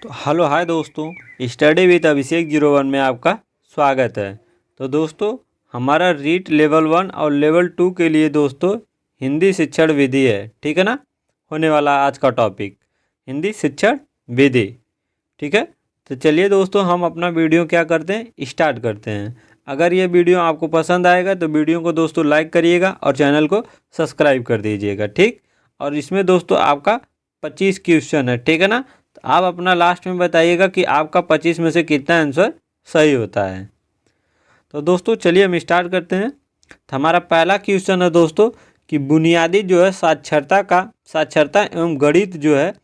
तो hello hi दोस्तों, study with अभिषेक 01 में आपका स्वागत है। तो दोस्तों, हमारा रीट लेवल 1 और लेवल 2 के लिए दोस्तों हिंदी शिक्षण विधि है, ठीक है ना। होने वाला आज का टॉपिक हिंदी शिक्षण विधि, ठीक है। तो चलिए दोस्तों, हम अपना वीडियो क्या करते हैं, स्टार्ट करते हैं। अगर ये वीडियो आपको पसंद आएगा तो वीडियो को दोस्तों लाइक करिएगा और चैनल को सब्सक्राइब कर दीजिएगा, ठीक। और इसमें दोस्तों आपका 25 क्वेश्चन है, ठीक है ना। तो आप अपना लास्ट में बताइएगा कि आपका 25 में से कितना आंसर सही होता है। तो दोस्तों चलिए हम स्टार्ट करते हैं। तो हमारा पहला क्वेश्चन है दोस्तों कि बुनियादी जो है साक्षरता एवं गणित जो है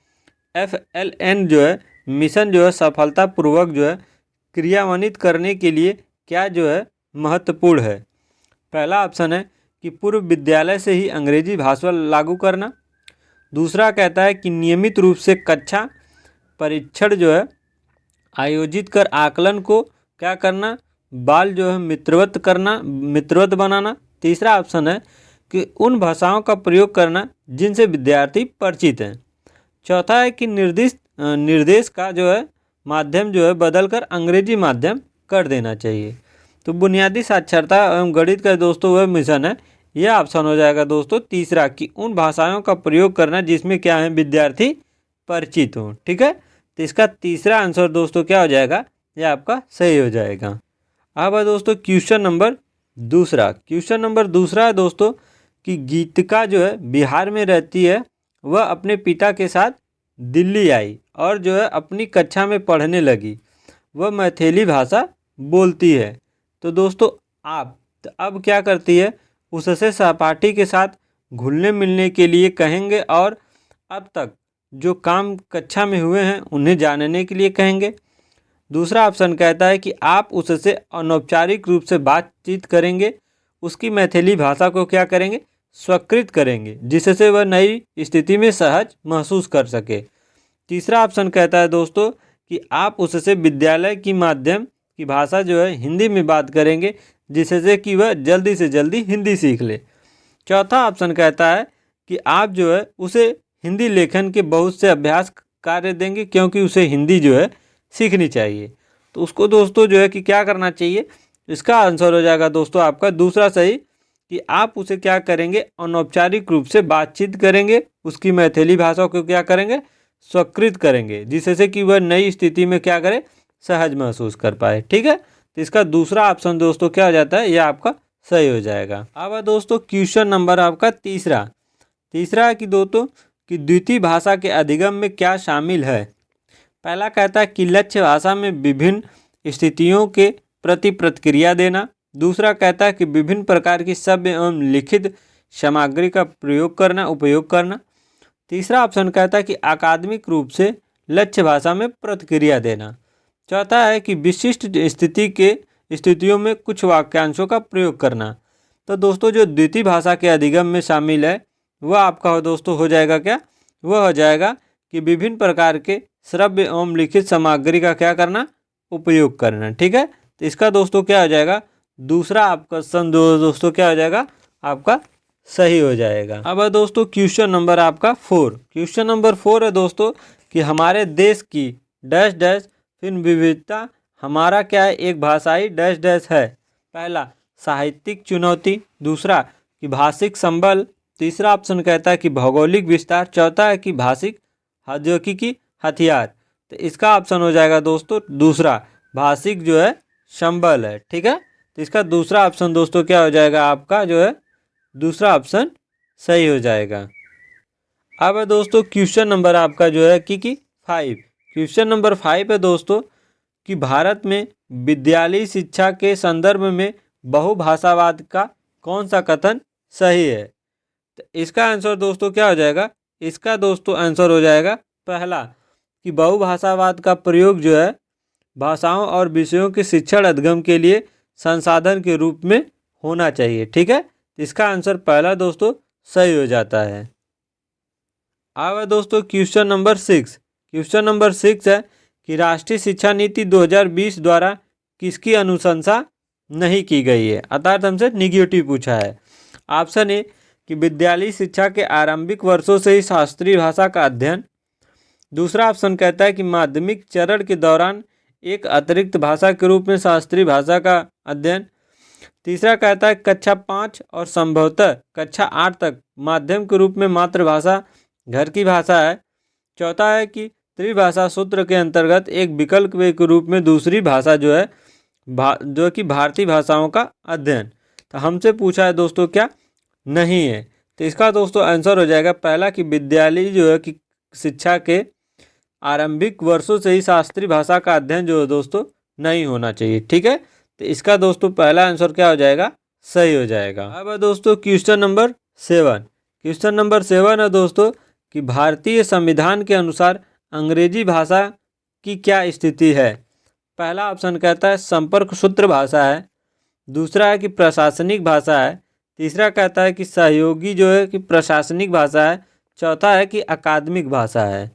FLN जो है मिशन जो है सफलतापूर्वक जो है क्रियान्वित करने के लिए क्या जो है महत्वपूर्ण है। पहला ऑप्शन है कि पूर्व विद्यालय से ही अंग्रेजी भाषा लागू करना। दूसरा कहता है कि नियमित रूप से कक्षा परीक्षण जो है आयोजित कर आकलन को क्या करना, बाल जो है मित्रवत बनाना। तीसरा ऑप्शन है कि उन भाषाओं का प्रयोग करना जिनसे विद्यार्थी परिचित हैं। चौथा है कि निर्देश का जो है माध्यम जो है बदलकर अंग्रेजी माध्यम कर देना चाहिए। तो बुनियादी साक्षरता एवं गणित का दोस्तों वह मिशन है, यह ऑप्शन हो जाएगा दोस्तों तीसरा कि उन भाषाओं का प्रयोग करना जिसमें क्या है विद्यार्थी परिचित हो, ठीक है। तो इसका तीसरा आंसर दोस्तों क्या हो जाएगा, यह आपका सही हो जाएगा। अब है दोस्तों क्वेश्चन नंबर दूसरा है दोस्तों कि गीतिका जो है बिहार में रहती है, वह अपने पिता के साथ दिल्ली आई और जो है अपनी कक्षा में पढ़ने लगी। वह मैथिली भाषा बोलती है। तो दोस्तों आप अब क्या करती है, उससे सहपाठी के साथ घुलने मिलने के लिए कहेंगे और अब तक जो काम कक्षा में हुए हैं उन्हें जानने के लिए कहेंगे। दूसरा ऑप्शन कहता है कि आप उससे अनौपचारिक रूप से बातचीत करेंगे, उसकी मैथिली भाषा को क्या करेंगे, स्वीकृत करेंगे, जिससे वह नई स्थिति में सहज महसूस कर सके। तीसरा ऑप्शन कहता है दोस्तों कि आप उससे विद्यालय की माध्यम की भाषा जो है हिंदी में बात करेंगे, जिससे कि वह जल्दी से जल्दी हिंदी सीख ले। चौथा ऑप्शन कहता है कि आप जो है उसे हिंदी लेखन के बहुत से अभ्यास कार्य देंगे, क्योंकि उसे हिंदी जो है सीखनी चाहिए। तो उसको दोस्तों जो है कि क्या करना चाहिए, इसका आंसर हो जाएगा दोस्तों आपका दूसरा सही कि आप उसे क्या करेंगे, अनौपचारिक रूप से बातचीत करेंगे, उसकी मैथिली भाषा को क्या करेंगे, स्वीकृत करेंगे, जिससे कि वह नई स्थिति में क्या करे, सहज महसूस कर पाए, ठीक है। तो इसका दूसरा ऑप्शन दोस्तों क्या हो जाता है, यह आपका सही हो जाएगा। अब दोस्तों क्वेश्चन नंबर आपका तीसरा है कि दोस्तों कि द्वितीय भाषा के अधिगम में क्या शामिल है। पहला कहता है कि लक्ष्य भाषा में विभिन्न स्थितियों के प्रति प्रतिक्रिया देना। दूसरा कहता है कि विभिन्न प्रकार की शब्द एवं लिखित सामग्री का उपयोग करना। तीसरा ऑप्शन कहता है कि अकादमिक रूप से लक्ष्य भाषा में प्रतिक्रिया देना। चौथा है कि विशिष्ट स्थितियों में कुछ वाक्यांशों का प्रयोग करना। तो दोस्तों जो द्वितीय भाषा के अधिगम में शामिल है वह आपका दोस्तों हो जाएगा क्या, वह हो जाएगा कि विभिन्न प्रकार के श्रव्य एवं लिखित सामग्री का क्या करना, उपयोग करना, ठीक है। तो इसका दोस्तों क्या हो जाएगा, दूसरा आपका ऑप्शन दोस्तों क्या हो जाएगा, आपका सही हो जाएगा। अब है दोस्तों क्वेश्चन नंबर आपका 4 है दोस्तों कि हमारे देश की डैश डैश फिर विविधता हमारा क्या है, एक भाषाई डैश डैश है। पहला साहित्यिक चुनौती, दूसरा कि भाषिक संबल, तीसरा ऑप्शन कहता है कि भौगोलिक विस्तार, चौथा है कि भाषिक औद्योगिकी हथियार। तो इसका ऑप्शन हो जाएगा दोस्तों दूसरा, भाषिक जो है संबल है, ठीक है। तो इसका दूसरा ऑप्शन दोस्तों क्या हो जाएगा, आपका जो है दूसरा ऑप्शन सही हो जाएगा। अब है दोस्तों क्वेश्चन नंबर आपका जो है कि 5। क्वेश्चन नंबर 5 है दोस्तों कि भारत में विद्यालयी शिक्षा के संदर्भ में बहुभाषावाद का कौन सा कथन सही है। तो इसका आंसर दोस्तों क्या हो जाएगा, इसका दोस्तों आंसर हो जाएगा पहला कि बहुभाषावाद का प्रयोग जो है भाषाओं और विषयों के शिक्षण अधिगम के लिए संसाधन के रूप में होना चाहिए, ठीक है। इसका आंसर पहला दोस्तों सही हो जाता है। अब है दोस्तों क्वेश्चन नंबर 6 है कि राष्ट्रीय शिक्षा नीति 2020 द्वारा किसकी अनुशंसा नहीं की गई है, अर्थात हमसे निगेटिव पूछा है। ऑप्शन ए कि विद्यालयी शिक्षा के आरंभिक वर्षों से ही शास्त्रीय भाषा का अध्ययन। दूसरा ऑप्शन कहता है कि माध्यमिक चरण के दौरान एक अतिरिक्त भाषा के रूप में शास्त्रीय भाषा का अध्ययन। तीसरा कहता है कक्षा 5 और संभवतः कक्षा 8 तक माध्यम के रूप में मातृभाषा घर की भाषा है। चौथा है कि त्रिभाषा सूत्र के अंतर्गत एक विकल्प के रूप में दूसरी भाषा जो है जो कि भारतीय भाषाओं का अध्ययन। तो हमसे पूछा है दोस्तों क्या नहीं है, तो इसका दोस्तों आंसर हो जाएगा पहला कि विद्यालय जो है कि शिक्षा के आरंभिक वर्षों से ही शास्त्रीय भाषा का अध्ययन जो है दोस्तों नहीं होना चाहिए। ठीक है, तो इसका दोस्तों पहला आंसर क्या हो जाएगा, सही हो जाएगा। अब है दोस्तों क्वेश्चन नंबर 7। क्वेश्चन नंबर 7 है दोस्तों कि भारतीय संविधान के अनुसार अंग्रेजी भाषा की क्या स्थिति है। पहला ऑप्शन कहता है संपर्क सूत्र भाषा है। दूसरा है कि प्रशासनिक भाषा है। तीसरा कहता है कि सहयोगी जो है कि प्रशासनिक भाषा है। चौथा है कि अकादमिक भाषा है।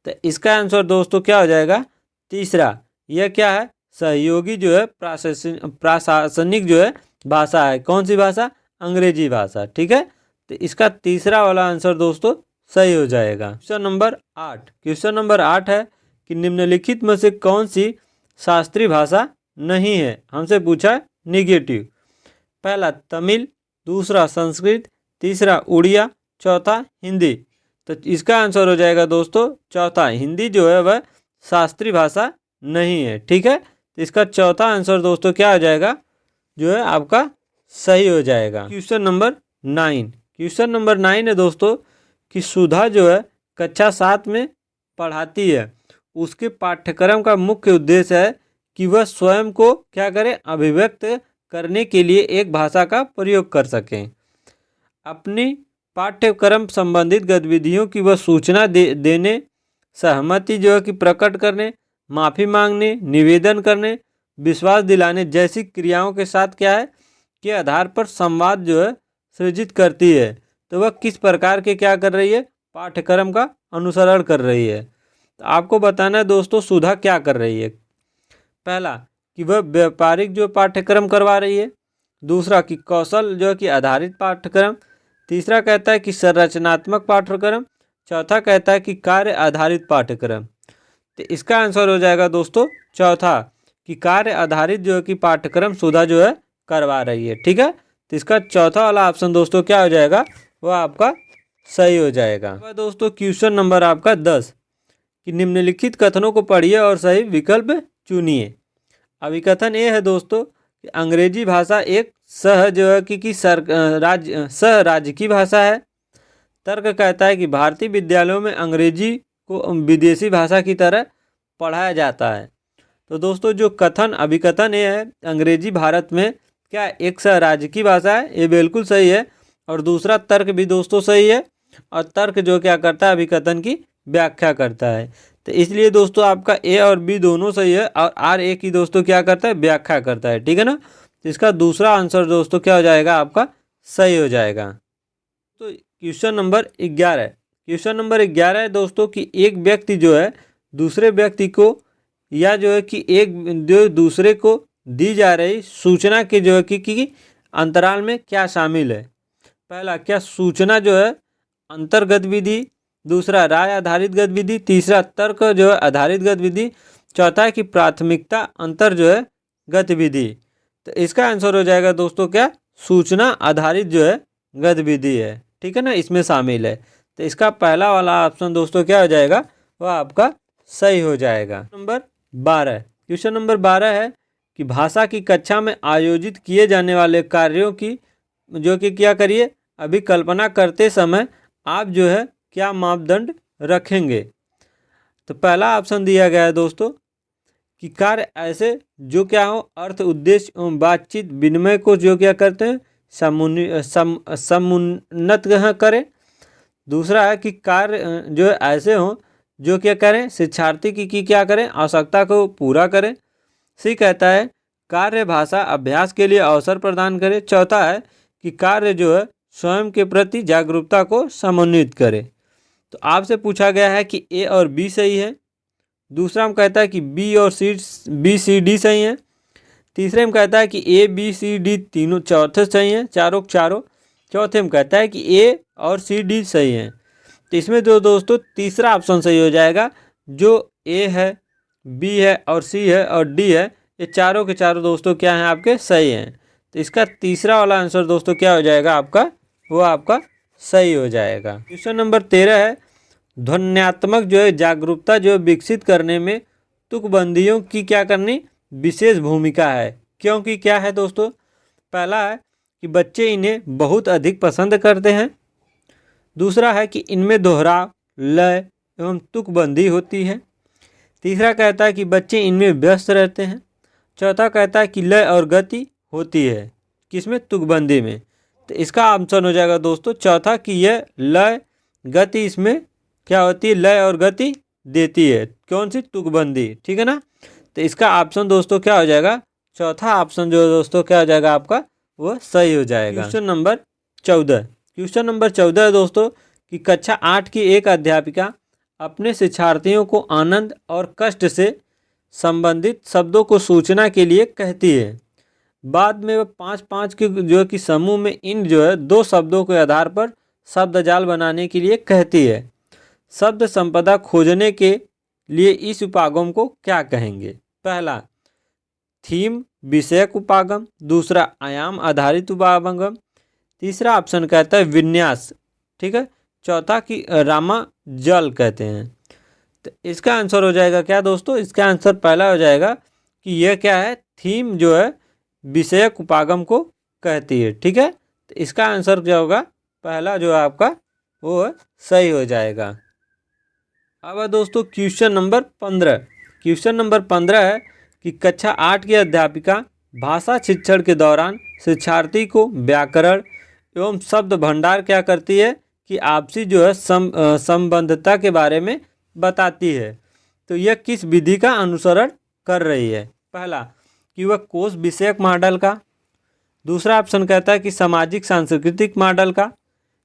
तो इसका आंसर दोस्तों क्या हो जाएगा, तीसरा। यह क्या है, सहयोगी जो है प्रशासनिक जो है भाषा है। कौन सी भाषा, अंग्रेजी भाषा। ठीक है, तो इसका तीसरा वाला आंसर दोस्तों सही हो जाएगा। Question number 8। क्वेश्चन नंबर 8 है कि निम्नलिखित में से कौन सी शास्त्रीय भाषा नहीं है। हमसे पूछा निगेटिव। पहला तमिल, दूसरा संस्कृत, तीसरा उड़िया, चौथा हिंदी। तो इसका आंसर हो जाएगा दोस्तों चौथा, हिंदी जो है वह शास्त्रीय भाषा नहीं है। ठीक है, तो इसका चौथा आंसर दोस्तों क्या हो जाएगा, जो है आपका सही हो जाएगा। Question number 9। क्वेश्चन नंबर 9 है दोस्तों कि सुधा जो है कक्षा 7 में पढ़ाती है। उसके पाठ्यक्रम का मुख्य उद्देश्य है कि वह स्वयं को क्या करे, अभिव्यक्त करने के लिए एक भाषा का प्रयोग कर सकें। अपनी पाठ्यक्रम संबंधित गतिविधियों की वह सूचना देने, सहमति जो है कि प्रकट करने, माफ़ी मांगने, निवेदन करने, विश्वास दिलाने जैसी क्रियाओं के साथ क्या है के आधार पर संवाद जो है सृजित करती है। तो वह किस प्रकार के क्या कर रही है, पाठ्यक्रम का अनुसरण कर रही है। तो आपको बताना है दोस्तों सुधा क्या कर रही है। पहला कि वह व्यापारिक जो पाठ्यक्रम करवा रही है। दूसरा कि कौशल जो है कि आधारित पाठ्यक्रम। तीसरा कहता है कि संरचनात्मक पाठ्यक्रम। चौथा कहता है कि कार्य आधारित पाठ्यक्रम। तो इसका आंसर हो जाएगा दोस्तों चौथा कि कार्य आधारित जो है कि पाठ्यक्रम सुधा जो है करवा रही है। ठीक है, तो इसका चौथा वाला ऑप्शन दोस्तों क्या हो जाएगा, वह आपका सही हो जाएगा। दोस्तों क्वेश्चन नंबर आपका 10 कि निम्नलिखित कथनों को पढ़िए और सही विकल्प चुनिए। अभिकथन ये है दोस्तों कि अंग्रेजी भाषा एक सह जो है कि सह राज्य की भाषा है। तर्क कहता है कि भारतीय विद्यालयों में अंग्रेजी को विदेशी भाषा की तरह पढ़ाया जाता है। तो दोस्तों जो कथन अभिकथन ये है अंग्रेजी भारत में क्या एक सह राज्य की भाषा है, ये बिल्कुल सही है। और दूसरा तर्क भी दोस्तों सही है। और तर्क जो क्या करता है, अभिकथन की व्याख्या करता है। तो इसलिए दोस्तों आपका ए और बी दोनों सही है और आर ए की दोस्तों क्या करता है, व्याख्या करता है। ठीक है ना, तो इसका दूसरा आंसर दोस्तों क्या हो जाएगा, आपका सही हो जाएगा। तो क्वेश्चन नंबर 11। क्वेश्चन नंबर 11 है दोस्तों कि एक व्यक्ति जो है दूसरे व्यक्ति को या जो है कि एक जो दूसरे को दी जा रही सूचना के जो है कि अंतराल में क्या शामिल है। पहला क्या सूचना जो है अंतर गतिविधि। दूसरा राय आधारित गतिविधि। तीसरा तर्क जो है आधारित गतिविधि। चौथा है कि प्राथमिकता अंतर जो है गतिविधि। तो इसका आंसर हो जाएगा दोस्तों क्या, सूचना आधारित जो है गतिविधि है। ठीक है ना, इसमें शामिल है। तो इसका पहला वाला ऑप्शन दोस्तों क्या हो जाएगा, वह आपका सही हो जाएगा। नंबर 12। क्वेश्चन नंबर 12 है कि भाषा की कक्षा में आयोजित किए जाने वाले कार्यों की जो कि क्या करिए, अभी कल्पना करते समय आप जो है क्या मापदंड रखेंगे। तो पहला ऑप्शन दिया गया है दोस्तों कि कार्य ऐसे जो क्या हो अर्थ उद्देश्य एवं बातचीत विनिमय को जो क्या करते हैं समुन्नत करें। दूसरा है कि कार्य जो है ऐसे हों जो क्या करें शिक्षार्थी की क्या करें आवश्यकता को पूरा करें। सी कहता है कार्य भाषा अभ्यास के लिए अवसर प्रदान करे। चौथा है कि कार्य जो है स्वयं के प्रति जागरूकता को समन्वित करे। तो आपसे पूछा गया है कि ए और बी सही है। दूसरा में कहता है कि बी और सी डी सही है। तीसरे में कहता है कि ए बी सी डी तीनों चौथे सही हैं, चारों चारों। चौथे में कहता है कि ए और सी डी सही हैं। तो इसमें जो दोस्तों तीसरा ऑप्शन सही हो जाएगा जो ए है, बी है और सी है और डी है, ये चारों के चारों दोस्तों क्या हैं आपके सही हैं। तो इसका तीसरा वाला आंसर दोस्तों क्या हो जाएगा आपका, वो आपका सही हो जाएगा। क्वेश्चन नंबर 13 है, ध्वन्यात्मक जो है जागरूकता जो है विकसित करने में तुकबंदियों की क्या करनी विशेष भूमिका है। क्योंकि क्या है दोस्तों, पहला है कि बच्चे इन्हें बहुत अधिक पसंद करते हैं। दूसरा है कि इनमें दोहराव, लय एवं तुकबंदी होती है। तीसरा कहता है कि बच्चे इनमें व्यस्त रहते हैं। चौथा कहता है कि लय और गति होती है किसमें, तुकबंदी में। तो इसका आंसर हो जाएगा दोस्तों चौथा कि यह लय गति इसमें क्या होती है, लय और गति देती है। कौन सी, तुकबंदी, ठीक है ना। तो इसका ऑप्शन दोस्तों क्या हो जाएगा, चौथा ऑप्शन जो है दोस्तों क्या हो जाएगा आपका, वो सही हो जाएगा। क्वेश्चन नंबर 14, क्वेश्चन नंबर 14 है दोस्तों कि कक्षा 8 की एक अध्यापिका अपने शिक्षार्थियों को आनंद और कष्ट से संबंधित शब्दों को सूचना के लिए कहती है। बाद में वह 5-5 के जो है कि समूह में इन जो है 2 शब्दों के आधार पर शब्द जाल बनाने के लिए कहती है। शब्द संपदा खोजने के लिए इस उपागम को क्या कहेंगे। पहला थीम विषयक उपागम, दूसरा आयाम आधारित उपागम, तीसरा ऑप्शन कहता है विन्यास, ठीक है, चौथा की रामा जल कहते हैं। तो इसका आंसर हो जाएगा क्या दोस्तों, इसका आंसर पहला हो जाएगा कि यह क्या है, थीम जो है विषयक उपागम को कहती है, ठीक है। तो इसका आंसर क्या होगा, पहला जो है आपका वो सही हो जाएगा। अब दोस्तों क्वेश्चन नंबर 15, क्वेश्चन नंबर 15 है कि कक्षा 8 की अध्यापिका भाषा शिक्षण के दौरान शिक्षार्थी को व्याकरण एवं शब्द भंडार क्या करती है कि आपसी जो है संबंधता के बारे में बताती है। तो यह किस विधि का अनुसरण कर रही है। पहला कि वह कोश विषयक मॉडल का, दूसरा ऑप्शन कहता है कि सामाजिक सांस्कृतिक मॉडल का,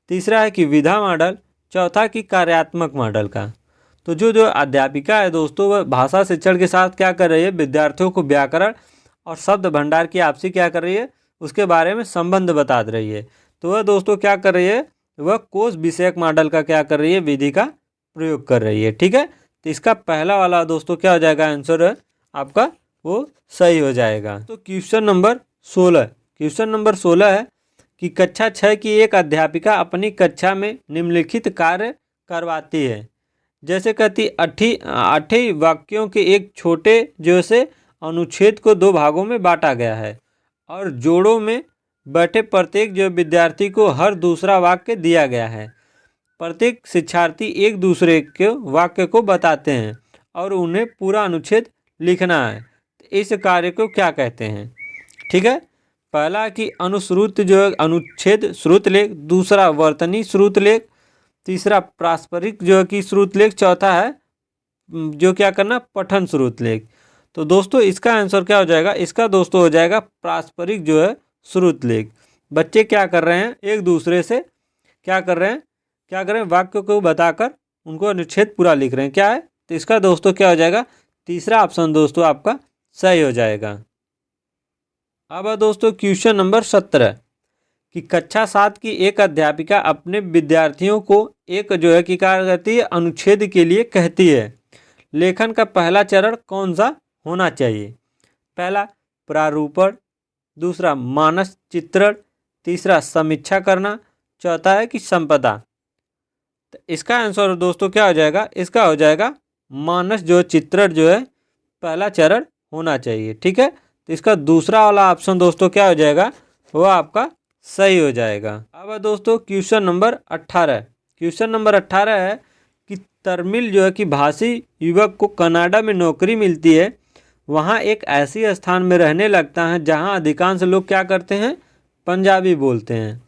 तीसरा है कि विधा मॉडल, चौथा कि कार्यात्मक मॉडल का। तो जो अध्यापिका है दोस्तों वह भाषा शिक्षण के साथ क्या कर रही है, विद्यार्थियों को व्याकरण और शब्द भंडार की आपसी क्या कर रही है, उसके बारे में संबंध बता रही है। तो वह दोस्तों क्या कर रही है, वह कोश विषयक मॉडल का क्या कर रही है, विधि का प्रयोग कर रही है, ठीक है। तो इसका पहला वाला दोस्तों क्या हो जाएगा आंसर है आपका, वो सही हो जाएगा। तो क्वेश्चन नंबर 16, क्वेश्चन नंबर 16 है कि कक्षा 6 की एक अध्यापिका अपनी कक्षा में निम्नलिखित कार्य करवाती है। जैसे कहती 8 वाक्यों के एक छोटे जो से अनुच्छेद को 2 भागों में बांटा गया है और जोड़ों में बैठे प्रत्येक जो विद्यार्थी को हर दूसरा वाक्य दिया गया है। प्रत्येक शिक्षार्थी एक दूसरे के वाक्य को बताते हैं और उन्हें पूरा अनुच्छेद लिखना है। इस कार्य को क्या कहते हैं, ठीक है। पहला कि अनुश्रुत जो है अनुच्छेद श्रुत लेख, दूसरा वर्तनी श्रुत लेख, तीसरा पारस्परिक जो है कि श्रुत लेख, चौथा है जो क्या करना पठन श्रुत लेख। तो दोस्तों इसका आंसर क्या हो जाएगा, इसका दोस्तों हो जाएगा पारस्परिक जो है श्रुत लेख। बच्चे क्या कर रहे हैं, एक दूसरे से क्या कर रहे हैं, वाक्य को बताकर उनको अनुच्छेद पूरा लिख रहे हैं, क्या है। तो इसका दोस्तों क्या हो जाएगा, तीसरा ऑप्शन दोस्तों आपका सही हो जाएगा। अब दोस्तों क्वेश्चन नंबर 17 कि कक्षा 7 की एक अध्यापिका अपने विद्यार्थियों को एक जो है कि क्या कहती है, अनुच्छेद के लिए कहती है। लेखन का पहला चरण कौन सा होना चाहिए। पहला प्रारूपण, दूसरा मानस चित्रण, तीसरा समीक्षा करना, चौथा है कि संपदा। तो इसका आंसर दोस्तों क्या हो जाएगा, इसका हो जाएगा मानस जो चित्रण जो है पहला चरण होना चाहिए, ठीक है। तो इसका दूसरा वाला ऑप्शन दोस्तों क्या हो जाएगा, वो आपका सही हो जाएगा। अब दोस्तों क्वेश्चन नंबर 18, क्वेश्चन नंबर 18 है कि तमिल जो है कि भाषी युवक को कनाडा में नौकरी मिलती है। वहाँ एक ऐसी स्थान में रहने लगता है जहाँ अधिकांश लोग क्या करते हैं, पंजाबी बोलते हैं।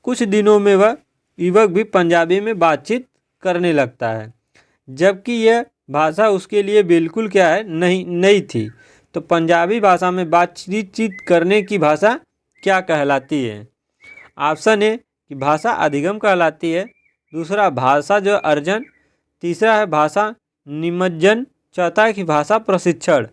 कुछ दिनों में वह युवक भी पंजाबी में बातचीत करने लगता है, जबकि यह भाषा उसके लिए बिल्कुल क्या है, नई थी। तो पंजाबी भाषा में बातचीत करने की भाषा क्या कहलाती है। ऑप्शन ए कि भाषा अधिगम कहलाती है, दूसरा भाषा जो अर्जन, तीसरा है भाषा निमज्जन, चौथा है कि भाषा प्रशिक्षण।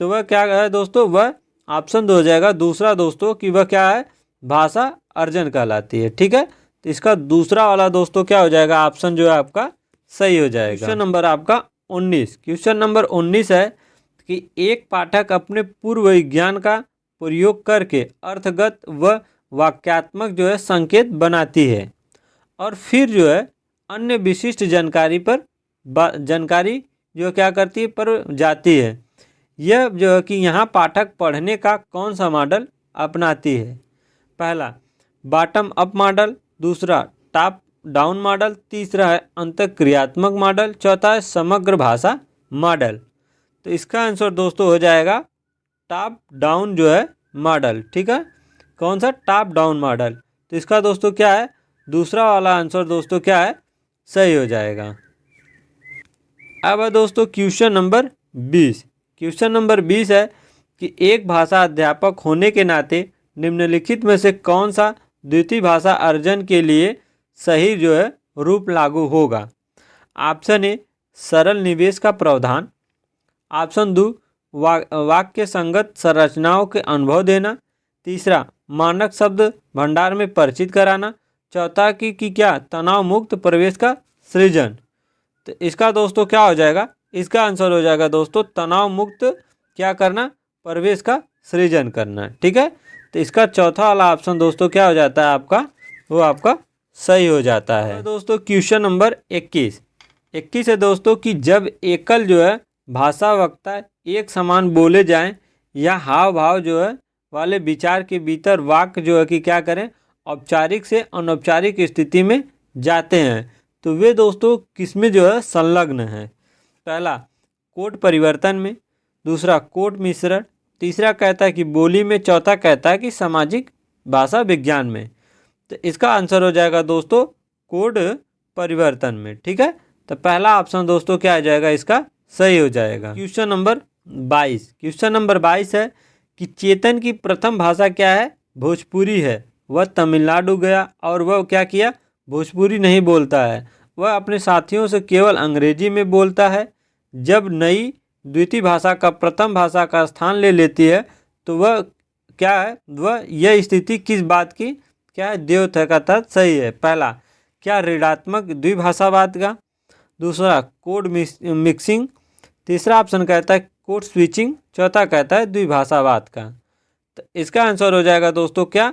तो वह क्या है दोस्तों, वह ऑप्शन 2 हो जाएगा दूसरा दोस्तों कि वह क्या है, भाषा अर्जन कहलाती है, ठीक है। तो इसका दूसरा वाला दोस्तों क्या हो जाएगा, ऑप्शन जो है आपका सही हो जाएगा। क्वेश्चन नंबर आपका 19, क्वेश्चन नंबर 19 है कि एक पाठक अपने पूर्व विज्ञान का प्रयोग करके अर्थगत व वाक्यात्मक जो है संकेत बनाती है और फिर जो है अन्य विशिष्ट जानकारी जो क्या करती है पर जाती है। यह जो है कि यहाँ पाठक पढ़ने का कौन सा मॉडल अपनाती है? पहला बॉटम अप मॉडल, दूसरा टॉप डाउन मॉडल, तीसरा है अंतःक्रियात्मक मॉडल, चौथा है समग्र भाषा मॉडल। तो इसका आंसर दोस्तों हो जाएगा टॉप डाउन जो है मॉडल। ठीक है, कौन सा? Top down model. तो इसका दोस्तों क्या है? दूसरा वाला आंसर दोस्तों क्या है? सही हो जाएगा। अब है दोस्तों क्वेश्चन नंबर 20। क्वेश्चन नंबर 20 है कि एक भाषा अध्यापक होने के नाते निम्नलिखित में से कौन सा द्वितीय भाषा अर्जन के लिए सही जो है रूप लागू होगा? ऑप्शन ए सरल निवेश का प्रावधान, ऑप्शन 2 वाक्य संगत संरचनाओं के अनुभव देना, तीसरा मानक शब्द भंडार में परिचित कराना, चौथा कि क्या तनाव मुक्त प्रवेश का सृजन। तो इसका दोस्तों क्या हो जाएगा? इसका आंसर हो जाएगा दोस्तों तनाव मुक्त क्या करना? प्रवेश का सृजन करना। ठीक है, तो इसका चौथा वाला ऑप्शन दोस्तों क्या हो जाता है आपका? वो आपका सही हो जाता है। दोस्तों क्वेश्चन नंबर 21 है दोस्तों कि जब एकल जो है भाषा वक्ता एक समान बोले जाएं या हाव भाव जो है वाले विचार के भीतर वाक्य जो है कि क्या करें औपचारिक से अनौपचारिक स्थिति में जाते हैं, तो वे दोस्तों किसमें जो है संलग्न हैं? पहला कोट परिवर्तन में, दूसरा कोट मिश्रण, तीसरा कहता है कि बोली में, चौथा कहता है कि सामाजिक भाषा विज्ञान में। तो इसका आंसर हो जाएगा दोस्तों कोड परिवर्तन में। ठीक है, तो पहला ऑप्शन दोस्तों क्या आ जाएगा? इसका सही हो जाएगा। क्वेश्चन नंबर 22 है कि चेतन की प्रथम भाषा क्या है? भोजपुरी है। वह तमिलनाडु गया और वह क्या किया? भोजपुरी नहीं बोलता है, वह अपने साथियों से केवल अंग्रेजी में बोलता है। जब नई द्वितीय भाषा का प्रथम भाषा का स्थान ले लेती है तो वह क्या है? वह यह स्थिति किस बात की क्या है? द्योतक का तर्क सही है। पहला क्या ऋणात्मक द्विभाषावाद का, दूसरा कोड मिक्सिंग, तीसरा ऑप्शन कहता है कोड स्विचिंग, चौथा कहता है द्विभाषावाद का। तो इसका आंसर हो जाएगा दोस्तों क्या?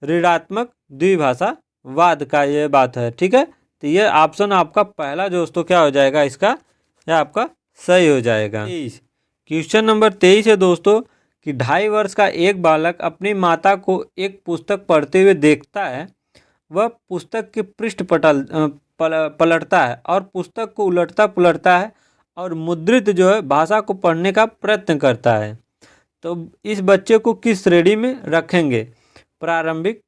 ऋणात्मक द्विभाषावाद का ये बात है। ठीक है, तो ये ऑप्शन आपका पहला दोस्तों क्या हो जाएगा? इसका यह आपका सही हो जाएगा। क्वेश्चन नंबर 23 है दोस्तों कि 2.5 वर्ष का एक बालक अपनी माता को एक पुस्तक पढ़ते हुए देखता है। वह पुस्तक के पृष्ठ पलटता है और पुस्तक को उलटता पुलटता है और मुद्रित जो है भाषा को पढ़ने का प्रयत्न करता है। तो इस बच्चे को किस श्रेणी में रखेंगे? प्रारंभिक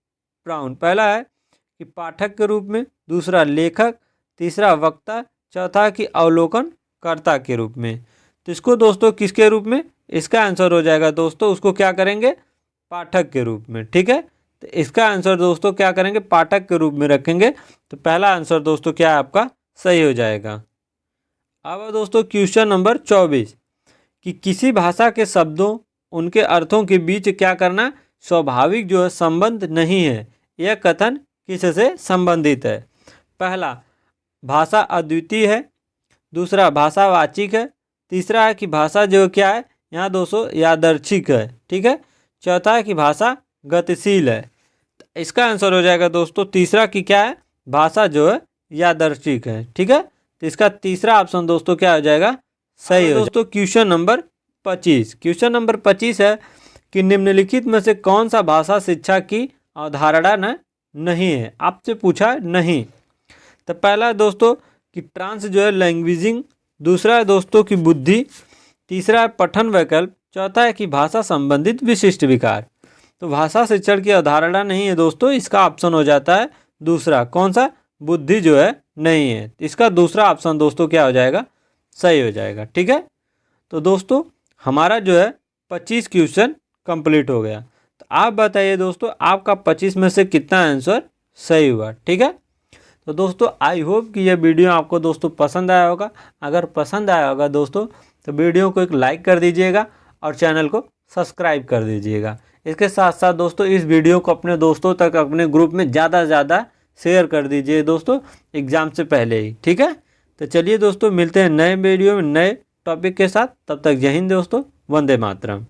प्राउन, पहला है कि पाठक के रूप में, दूसरा लेखक, तीसरा वक्ता, चौथा कि अवलोकनकर्ता के रूप में। तो इसको दोस्तों किसके रूप में? इसका आंसर हो जाएगा दोस्तों उसको क्या करेंगे? पाठक के रूप में। ठीक है, तो इसका आंसर दोस्तों क्या करेंगे? पाठक के रूप में रखेंगे। तो पहला आंसर दोस्तों क्या है आपका? सही हो जाएगा। अब दोस्तों क्वेश्चन नंबर 24 कि किसी भाषा के शब्दों उनके अर्थों के बीच क्या करना स्वाभाविक जो है संबंध नहीं है, यह कथन किससे संबंधित है? पहला भाषा अद्वितीय है, दूसरा भाषावाचिक है, तीसरा है कि भाषा जो क्या है यहाँ दोस्तों यादृच्छिक है। ठीक है, चौथा है कि भाषा गतिशील है। तो इसका आंसर हो जाएगा दोस्तों तीसरा कि क्या है? भाषा जो है यादृच्छिक है। ठीक है, तो इसका तीसरा ऑप्शन दोस्तों क्या हो जाएगा? सही हो दोस्तों। क्वेश्चन नंबर 25 है कि निम्नलिखित में से कौन सा भाषा शिक्षा की अवधारणा नहीं है? आपसे पूछा नहीं। तो पहला है दोस्तों कि ट्रांस जो है लैंग्वेजिंग, दूसरा है दोस्तों की बुद्धि, तीसरा है पठन वैकल्प, चौथा है कि भाषा संबंधित विशिष्ट विकार। तो भाषा शिक्षण की अवधारणा नहीं है दोस्तों, इसका ऑप्शन हो जाता है दूसरा, कौन सा? बुद्धि जो है नहीं है। इसका दूसरा ऑप्शन दोस्तों क्या हो जाएगा? सही हो जाएगा। ठीक है, तो दोस्तों हमारा जो है 25 क्वेश्चन कंप्लीट हो गया। तो आप बताइए दोस्तों आपका 25 में से कितना आंसर सही हुआ? ठीक है, तो दोस्तों आई होप कि यह वीडियो आपको दोस्तों पसंद आया होगा। अगर पसंद आया होगा दोस्तों तो वीडियो को एक लाइक कर दीजिएगा और चैनल को सब्सक्राइब कर दीजिएगा। इसके साथ साथ दोस्तों इस वीडियो को अपने दोस्तों तक अपने ग्रुप में ज़्यादा से ज़्यादा शेयर कर दीजिए दोस्तों एग्ज़ाम से पहले ही। ठीक है, तो चलिए दोस्तों, मिलते हैं नए वीडियो में नए टॉपिक के साथ। तब तक जय हिंद दोस्तों, वंदे मातरम।